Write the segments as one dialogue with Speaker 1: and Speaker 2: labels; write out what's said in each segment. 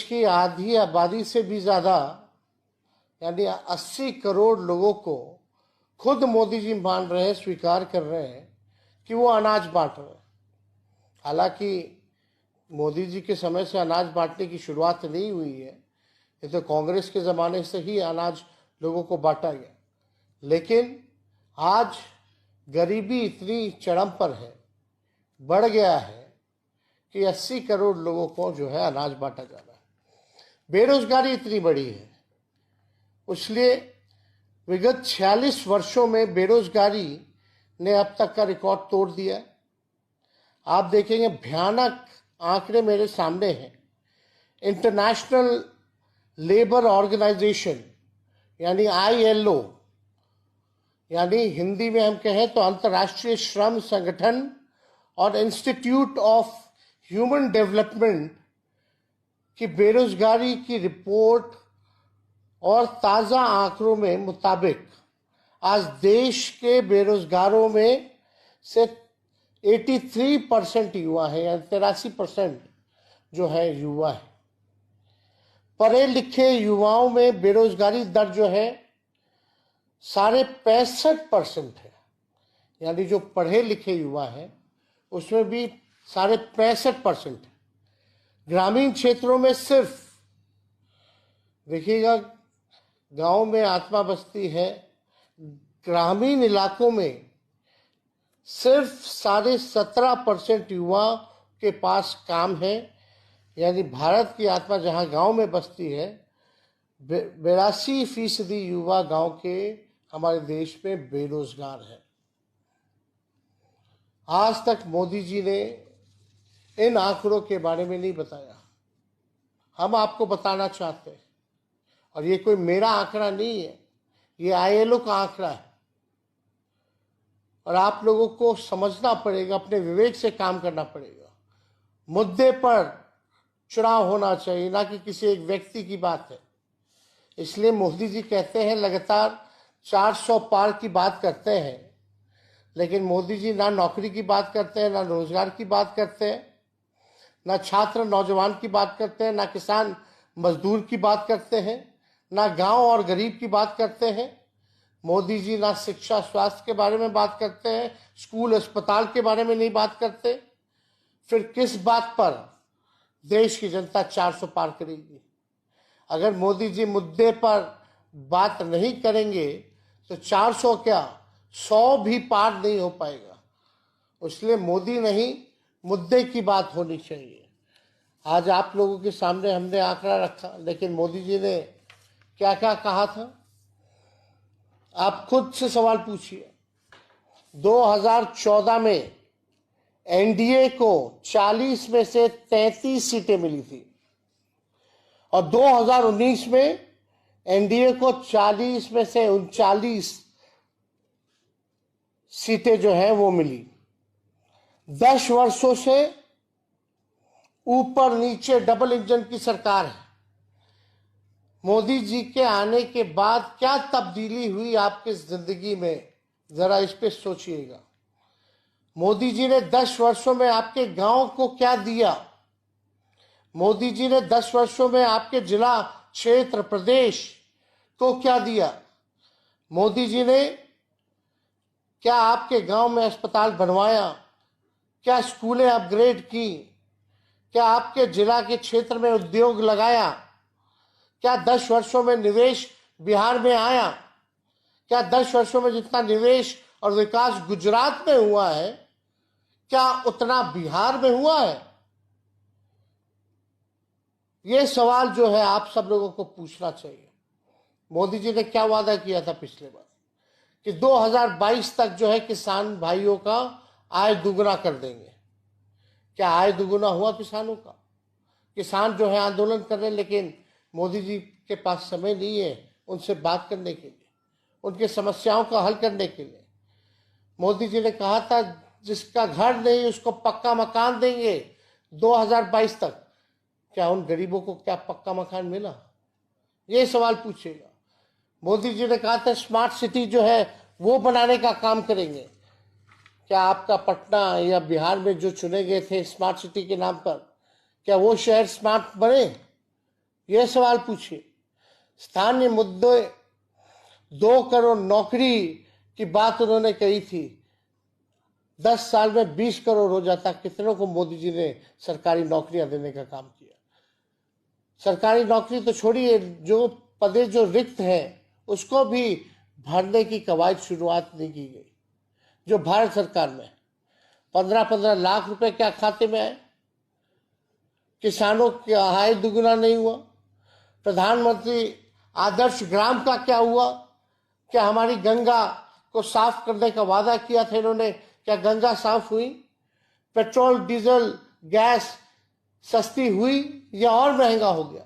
Speaker 1: की आधी आबादी से भी ज़्यादा यानी 80 करोड़ लोगों को खुद मोदी जी मान रहे हैं, स्वीकार कर रहे हैं कि वो अनाज बांट रहे हैं। हालांकि मोदी जी के समय से अनाज बांटने की शुरुआत नहीं हुई है, ये तो कांग्रेस के ज़माने से ही अनाज लोगों को बांटा गया। लेकिन आज गरीबी इतनी चरम पर है, बढ़ गया है कि 80 करोड़ लोगों को जो है अनाज बांटा जा रहा है। बेरोजगारी इतनी बड़ी है, इसलिए विगत 46 वर्षों में बेरोजगारी ने अब तक का रिकॉर्ड तोड़ दिया। आप देखेंगे भयानक आंकड़े मेरे सामने हैं। इंटरनेशनल लेबर ऑर्गेनाइजेशन यानी ILO, यानी हिंदी में हम कहें तो अंतर्राष्ट्रीय श्रम संगठन और इंस्टीट्यूट ऑफ ह्यूमन डेवलपमेंट की बेरोजगारी की रिपोर्ट और ताज़ा आंकड़ों में मुताबिक आज देश के बेरोजगारों में से 83% युवा है, यानी 83% जो है युवा है। पढ़े लिखे युवाओं में बेरोजगारी दर जो है 65.5% है, यानी जो पढ़े लिखे युवा है उसमें भी 65.5% है। ग्रामीण क्षेत्रों में सिर्फ देखिएगा, गांव में आत्मा बस्ती है, ग्रामीण इलाकों में सिर्फ 17.5% युवा के पास काम है। यानी भारत की आत्मा जहां गांव में बसती है, 82% युवा गांव के हमारे देश में बेरोजगार है। आज तक मोदी जी ने इन आंकड़ों के बारे में नहीं बताया। हम आपको बताना चाहते हैं, और ये कोई मेरा आंकड़ा नहीं है, ये ILO का आंकड़ा है। और आप लोगों को समझना पड़ेगा, अपने विवेक से काम करना पड़ेगा। मुद्दे पर चुनाव होना चाहिए, ना कि किसी एक व्यक्ति की बात है। इसलिए मोदी जी कहते हैं लगातार 400 पार की बात करते हैं, लेकिन मोदी जी ना नौकरी की बात करते हैं, ना रोजगार की बात करते हैं, ना छात्र नौजवान की बात करते हैं, ना किसान मजदूर की बात करते हैं, ना गांव और गरीब की बात करते हैं। मोदी जी ना शिक्षा स्वास्थ्य के बारे में बात करते हैं, स्कूल अस्पताल के बारे में नहीं बात करते। फिर किस बात पर देश की जनता 400 पार करेगी? अगर मोदी जी मुद्दे पर बात नहीं करेंगे तो 400 क्या 100 भी पार नहीं हो पाएगा। इसलिए मोदी नहीं, मुद्दे की बात होनी चाहिए। आज आप लोगों के सामने हमने आंकड़ा रखा, लेकिन मोदी जी ने क्या क्या कहा था आप खुद से सवाल पूछिए। 2014 में NDA को 40 में से 33 सीटें मिली थी, और 2019 में NDA को 40 में से 39 सीटें जो है वो मिली। 10 वर्षों से ऊपर नीचे डबल इंजन की सरकार है। मोदी जी के आने के बाद क्या तब्दीली हुई आपकी जिंदगी में, जरा इस पे सोचिएगा। मोदी जी ने 10 वर्षों में आपके गांव को क्या दिया? मोदी जी ने 10 वर्षों में आपके जिला, क्षेत्र, प्रदेश को क्या दिया? मोदी जी ने क्या आपके गांव में अस्पताल बनवाया? क्या स्कूलें अपग्रेड की? क्या आपके जिला के क्षेत्र में उद्योग लगाया? क्या 10 वर्षों में निवेश बिहार में आया? क्या 10 वर्षों में जितना निवेश और विकास गुजरात में हुआ है, क्या उतना बिहार में हुआ है? ये सवाल जो है आप सब लोगों को पूछना चाहिए। मोदी जी ने क्या वादा किया था पिछले बार कि 2022 तक जो है किसान भाइयों का आय दुगना कर देंगे। क्या आय दुगुना हुआ किसानों का? किसान जो है आंदोलन कर रहे हैं, लेकिन मोदी जी के पास समय नहीं है उनसे बात करने के लिए, उनके समस्याओं का हल करने के लिए। मोदी जी ने कहा था जिसका घर नहीं उसको पक्का मकान देंगे 2022 तक। क्या उन गरीबों को क्या पक्का मकान मिला? ये सवाल पूछिएगा। मोदी जी ने कहा था स्मार्ट सिटी जो है वो बनाने का काम करेंगे। क्या आपका पटना या बिहार में जो चुने गए थे स्मार्ट सिटी के नाम पर, क्या वो शहर स्मार्ट बने? यह सवाल पूछिए। स्थानीय मुद्दे 2 करोड़ नौकरी की बात उन्होंने कही थी, 10 साल में 20 करोड़ हो जाता। कितनों को मोदी जी ने सरकारी नौकरियां देने का काम किया। सरकारी नौकरी तो छोड़िए, जो पदे जो रिक्त हैं उसको भी भरने की कवायद शुरुआत नहीं की गई। जो भारत सरकार में 15-15 लाख रुपए क्या खाते में आए? किसानों की आय दुगुना नहीं हुआ? प्रधानमंत्री आदर्श ग्राम का क्या हुआ? क्या हमारी गंगा को साफ करने का वादा किया था इन्होंने, क्या गंगा साफ हुई? पेट्रोल, डीजल, गैस सस्ती हुई या और महंगा हो गया?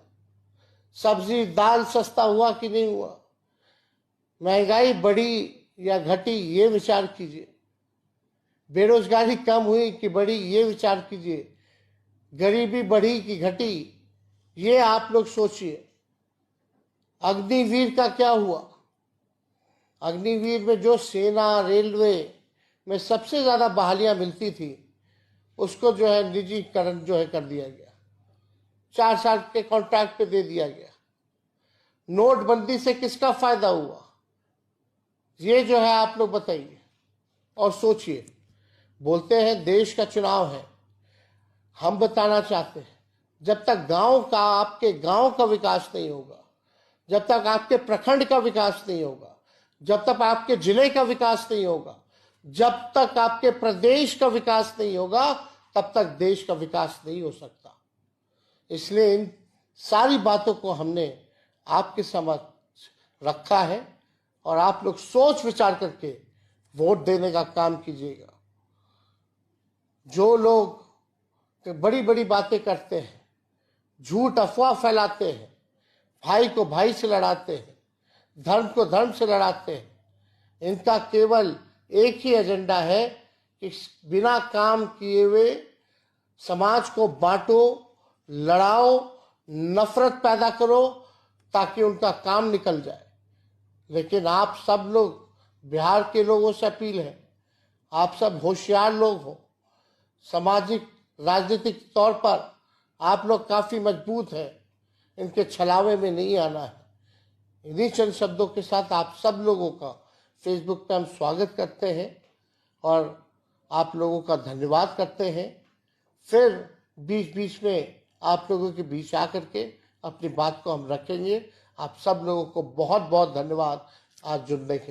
Speaker 1: सब्जी दाल सस्ता हुआ कि नहीं हुआ? महंगाई बढ़ी या घटी, ये विचार कीजिए। बेरोजगारी कम हुई कि बढ़ी, ये विचार कीजिए। गरीबी बढ़ी कि घटी, ये आप लोग सोचिए। अग्निवीर का क्या हुआ? अग्निवीर में जो सेना, रेलवे में सबसे ज्यादा बहालियां मिलती थी, उसको जो है निजीकरण जो है कर दिया गया, 4 साल के कॉन्ट्रैक्ट पे दे दिया गया। नोटबंदी से किसका फायदा हुआ? ये जो है आप लोग बताइए और सोचिए। बोलते हैं देश का चुनाव है, हम बताना चाहते हैं जब तक गांव का, आपके गांव का विकास नहीं होगा, जब तक आपके प्रखंड का विकास नहीं होगा, जब तक आपके जिले का विकास नहीं होगा, जब तक आपके प्रदेश का विकास नहीं होगा, तब तक देश का विकास नहीं हो सकता। इसलिए इन सारी बातों को हमने आपके समक्ष रखा है और आप लोग सोच विचार करके वोट देने का काम कीजिएगा। जो लोग बड़ी बड़ी बातें करते हैं, झूठ अफवाह फैलाते हैं, भाई को भाई से लड़ाते हैं, धर्म को धर्म से लड़ाते हैं, इनका केवल एक ही एजेंडा है कि बिना काम किए हुए समाज को बांटो, लड़ाओ, नफरत पैदा करो ताकि उनका काम निकल जाए। लेकिन आप सब लोग, बिहार के लोगों से अपील है, आप सब होशियार लोग हो, सामाजिक राजनीतिक तौर पर आप लोग काफी मजबूत हैं, इनके छलावे में नहीं आना है। इन्हीं चंद शब्दों के साथ आप सब लोगों का फेसबुक पे हम स्वागत करते हैं और आप लोगों का धन्यवाद करते हैं। फिर बीच बीच में आप लोगों के बीच आकर के अपनी बात को हम रखेंगे। आप सब लोगों को बहुत बहुत धन्यवाद आज जुड़ने के लिए।